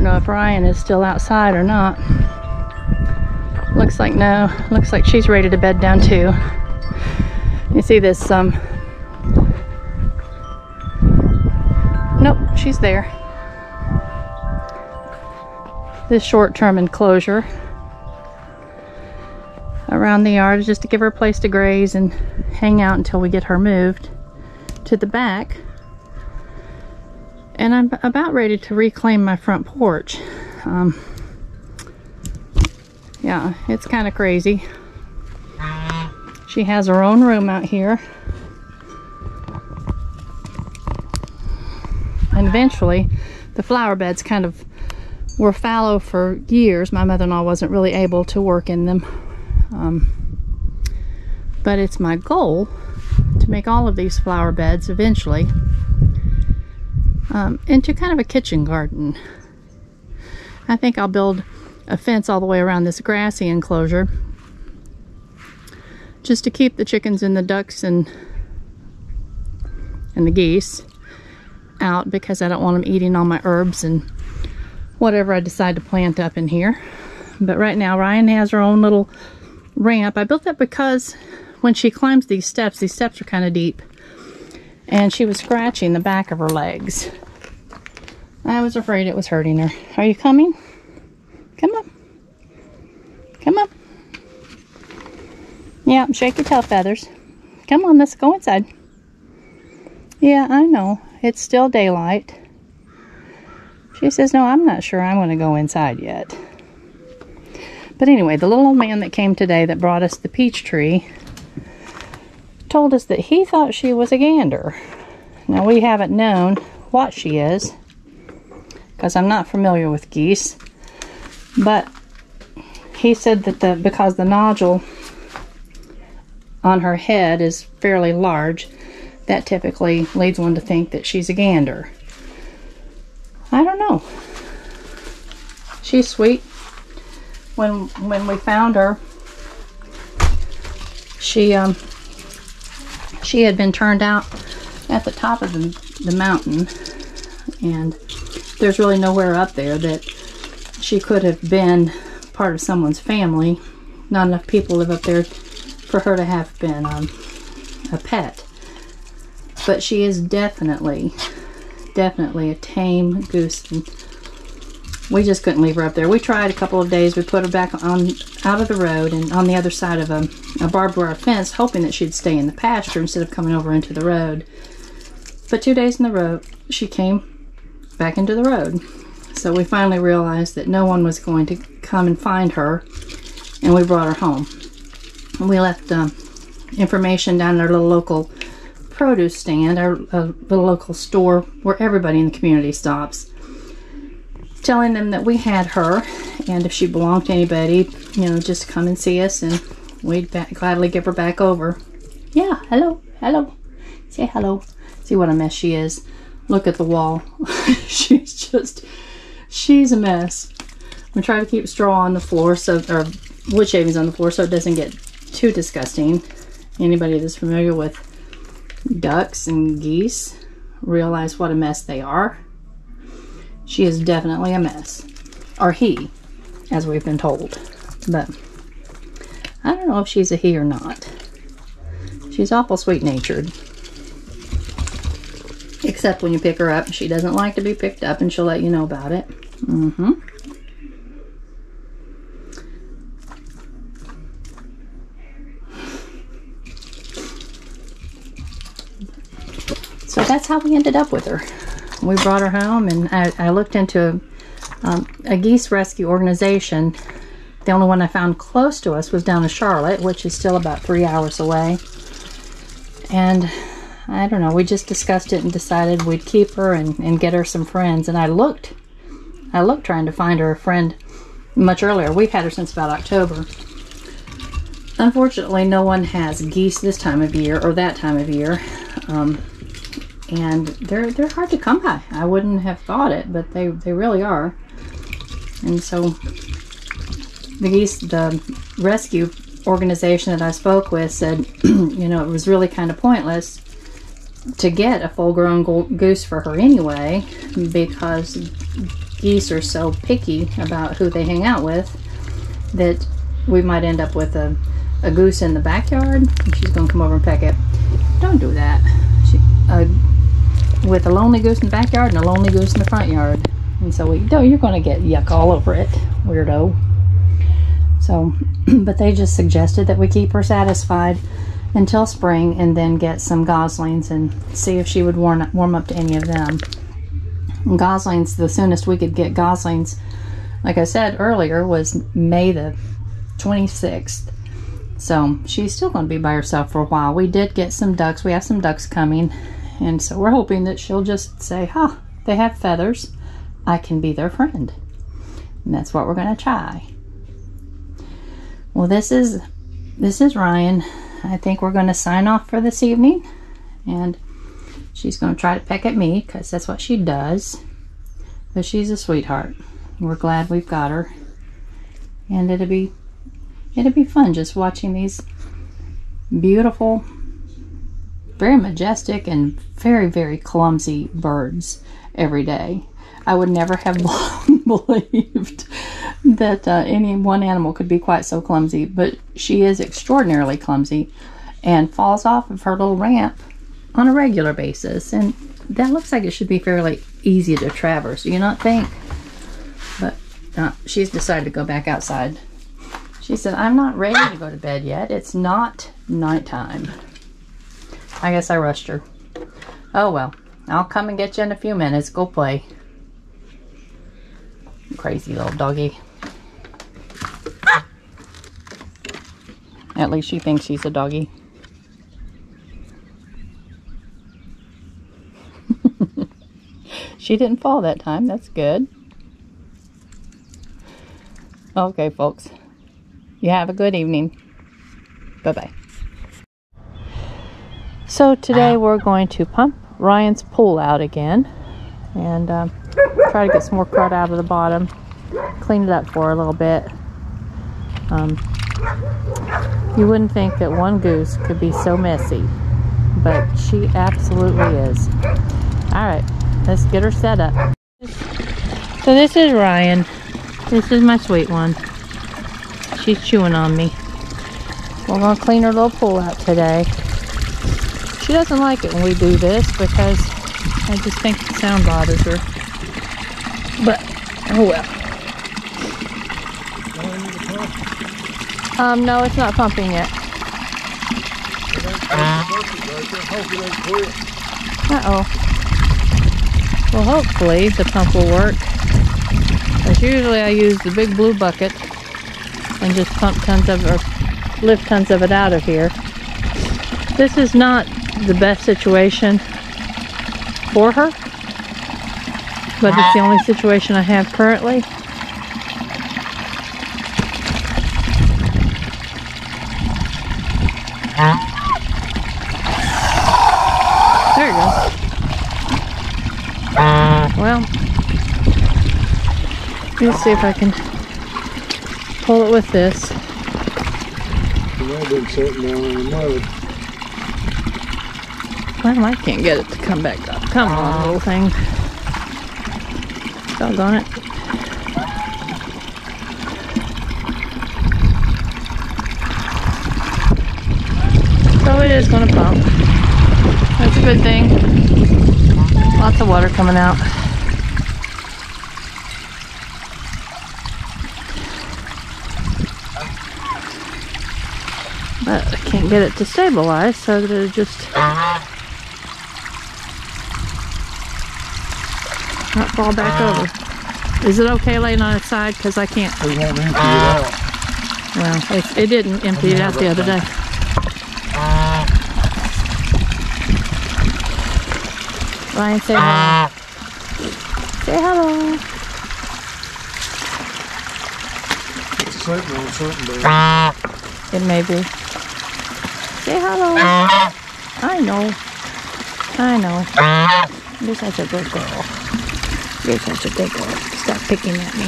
don't know if Ryan is still outside or not. Looks like no. Looks like she's ready to bed down too. You see this nope, she's there. This short-term enclosure around the yard is just to give her a place to graze and hang out until we get her moved to the back. And I'm about ready to reclaim my front porch. Yeah, it's kind of crazy. She has her own room out here. And eventually, the flower beds kind of were fallow for years. My mother-in-law wasn't really able to work in them. But it's my goal to make all of these flower beds eventually into kind of a kitchen garden. I think I'll build a fence all the way around this grassy enclosure just to keep the chickens and the ducks and the geese out, because I don't want them eating all my herbs and whatever I decide to plant up in here. But right now Ryan has her own little ramp. I built that because when she climbs these steps are kind of deep, and she was scratching the back of her legs. I was afraid it was hurting her. Are you coming? Come on. Come on. Yeah, shake your tail feathers. Come on, let's go inside. Yeah, I know. It's still daylight. She says, no, I'm not sure I'm going to go inside yet. But anyway, the little old man that came today that brought us the peach tree told us that he thought she was a gander. Now, we haven't known what she is, because I'm not familiar with geese. But he said that because the nodule on her head is fairly large, that typically leads one to think that she's a gander. I don't know. She's sweet. When we found her, she had been turned out at the top of the mountain, and there's really nowhere up there that she could have been part of someone's family. Not enough people live up there for her to have been a pet. But she is definitely a tame goose. And we just couldn't leave her up there. We tried a couple of days. We put her back out of the road and on the other side of a barbed wire fence, hoping that she'd stay in the pasture instead of coming over into the road. But 2 days in the road, she came back into the road. So we finally realized that no one was going to come and find her, and we brought her home. And we left information down at our little local produce stand, our little local store where everybody in the community stops, telling them that we had her, and if she belonged to anybody, you know, just come and see us, and we'd gladly give her back over. Yeah, hello, hello. Say hello. See what a mess she is. Look at the wall. She's a mess. We try to keep straw on the floor, or wood shavings on the floor, so it doesn't get too disgusting. Anybody that's familiar with ducks and geese realize what a mess they are. She is definitely a mess. Or he, as we've been told. But I don't know if she's a he or not. She's awful sweet-natured. Except when you pick her up. She doesn't like to be picked up, and she'll let you know about it. So that's how we ended up with her. We brought her home, and I looked into a geese rescue organization. The only one I found close to us was down in Charlotte, which is still about 3 hours away. And I don't know, we just discussed it and decided we'd keep her and get her some friends. And I looked trying to find her a friend much earlier. We've had her since about October. Unfortunately, no one has geese this time of year or that time of year. And they're hard to come by. I wouldn't have thought it, but they really are. And so the rescue organization that I spoke with said, you know, it was really kind of pointless to get a full-grown goose for her anyway, because geese are so picky about who they hang out with that we might end up with a goose in the backyard and she's going to come over and peck it. Don't do that. With a lonely goose in the backyard and a lonely goose in the front yard. And so you're going to get yuck all over it, weirdo. So, but they just suggested that we keep her satisfied until spring and then get some goslings and see if she would warm up to any of them. And goslings, the soonest we could get goslings, like I said earlier, was May the 26th. So she's still going to be by herself for a while. We did get some ducks. We have some ducks coming. And so we're hoping that she'll just say, they have feathers. I can be their friend. And that's what we're going to try. Well, this is Ryan. I think we're going to sign off for this evening. And she's going to try to peck at me because that's what she does. But she's a sweetheart. We're glad we've got her. And it'll be fun just watching these beautiful, very majestic and very, very clumsy birds every day. I would never have believed that any one animal could be quite so clumsy, but she is extraordinarily clumsy and falls off of her little ramp on a regular basis, and that looks like it should be fairly easy to traverse, do you not think? But she's decided to go back outside. She said, I'm not ready to go to bed yet. It's not nighttime. I guess I rushed her. Oh well, I'll come and get you in a few minutes. Go play. Crazy little doggy. At least she thinks she's a doggy. She didn't fall that time. That's good. Okay, folks. You have a good evening. Bye-bye. So today we're going to pump Ryan's pool out again and try to get some more crud out of the bottom. Clean it up for her a little bit. You wouldn't think that one goose could be so messy, but she absolutely is. Alright, let's get her set up. So this is Ryan. This is my sweet one. She's chewing on me. We're going to clean her little pool out today. She doesn't like it when we do this because I just think the sound bothers her. But, oh well. No, it's not pumping yet. Uh-oh. Well, hopefully the pump will work. Because usually I use the big blue bucket and just pump tons of it, or lift tons of it out of here. This is not the best situation for her, but it's the only situation I have currently. There you go. Well, let's see if I can pull it with this. I've been sitting down in the mud. Well, I can't get it to come back up. Come on, little thing. Doggone it. So it is going to pump. That's a good thing. Lots of water coming out. But I can't get it to stabilize, so that it just not fall back over. Is it okay laying on its side? Because I can't. It won't empty it out. Well, it didn't empty it out the other day. Ryan, say hello. Say hello. It's sitting on something there. It may be. Say hello. I know. I know. You're such a good girl. You're such a good girl. Stop picking at me.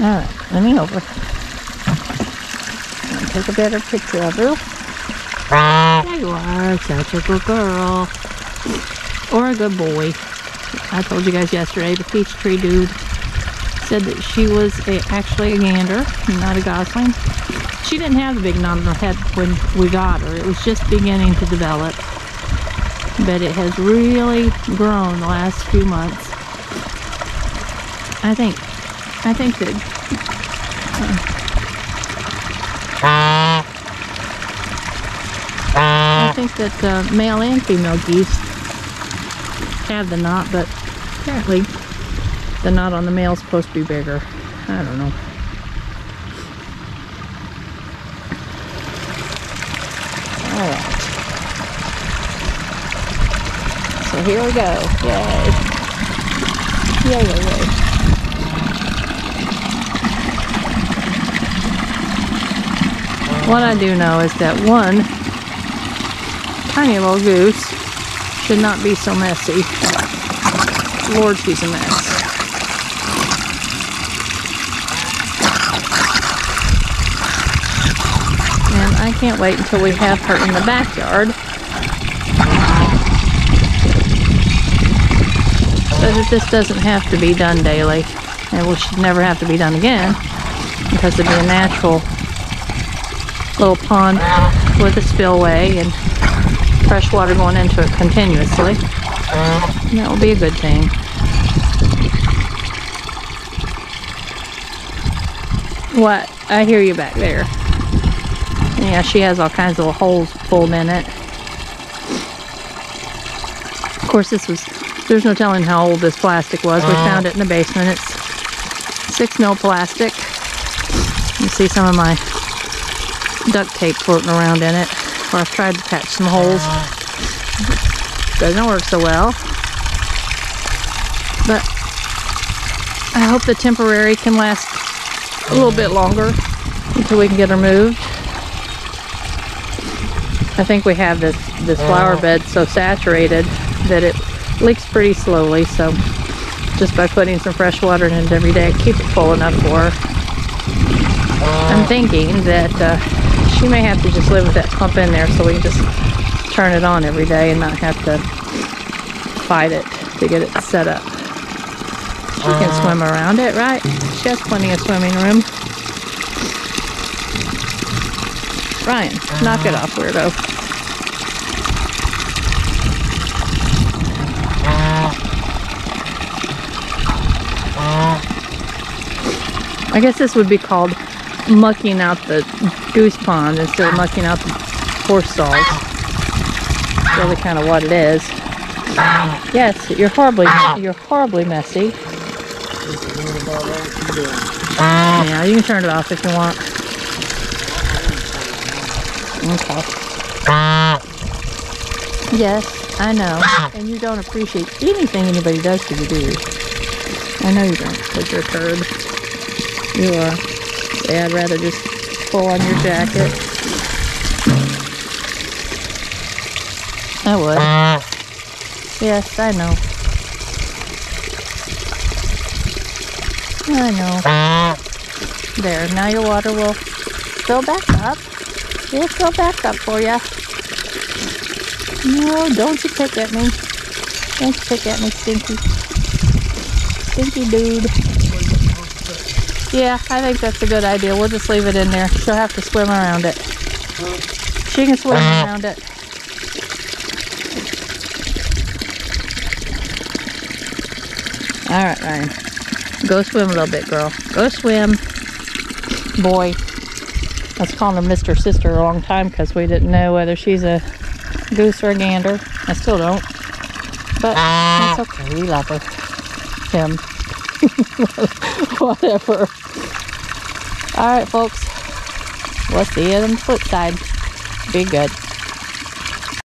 Alright, let me over. I'll take a better picture of her. There you are. Such a good girl. Or a good boy. I told you guys yesterday, the Peachtree dude said that she was actually a gander, not a gosling. She didn't have the big knot on her head when we got her. It was just beginning to develop. But it has really grown the last few months. I think that male and female geese have the knot, but apparently the knot on the male is supposed to be bigger. I don't know. Alright. So here we go. Yay. Yay, yay, yay. What I do know is that one tiny little goose should not be so messy. Lord, she's a mess. And I can't wait until we have her in the backyard so that this doesn't have to be done daily. And it should never have to be done again, because it'd be a natural little pond with a spillway and fresh water going into it continuously. And that will be a good thing. What? I hear you back there. Yeah, she has all kinds of little holes pulled in it. Of course, there's no telling how old this plastic was. We found it in the basement. It's 6mm plastic. You see some of my duct tape floating around in it, where I've tried to patch some holes. Doesn't work so well. But I hope the temporary can last a little bit longer until we can get her moved. I think we have this flower bed so saturated that it leaks pretty slowly, so just by putting some fresh water in it every day, keep it full enough for her. I'm thinking that she may have to just live with that pump in there, so we can just turn it on every day and not have to fight it to get it set up. She can swim around it, right? She has plenty of swimming room. Ryan, knock it off, weirdo. I guess this would be called mucking out the goose pond instead of mucking out the horse stalls. That's really kind of what it is. Yes, you're horribly messy. Yeah, you can turn it off if you want. Okay. Yes, I know. And you don't appreciate anything anybody does to you, do you? I know you don't, because you're a turd. You are. Yeah, I'd rather just pull on your jacket. I would. Yes, I know. I know. There, now your water will fill back up. It'll fill back up for you. No, don't you pick at me. Don't you pick at me, Stinky. Stinky dude. Yeah, I think that's a good idea. We'll just leave it in there. She'll have to swim around it. She can swim around it. Alright, Ryan. Go swim a little bit, girl. Go swim. Boy. I was calling her Mr. Sister a long time because we didn't know whether she's a goose or a gander. I still don't. But that's okay. We love her. Him. Whatever. Alright, folks. We'll see you on the flip side. Be good.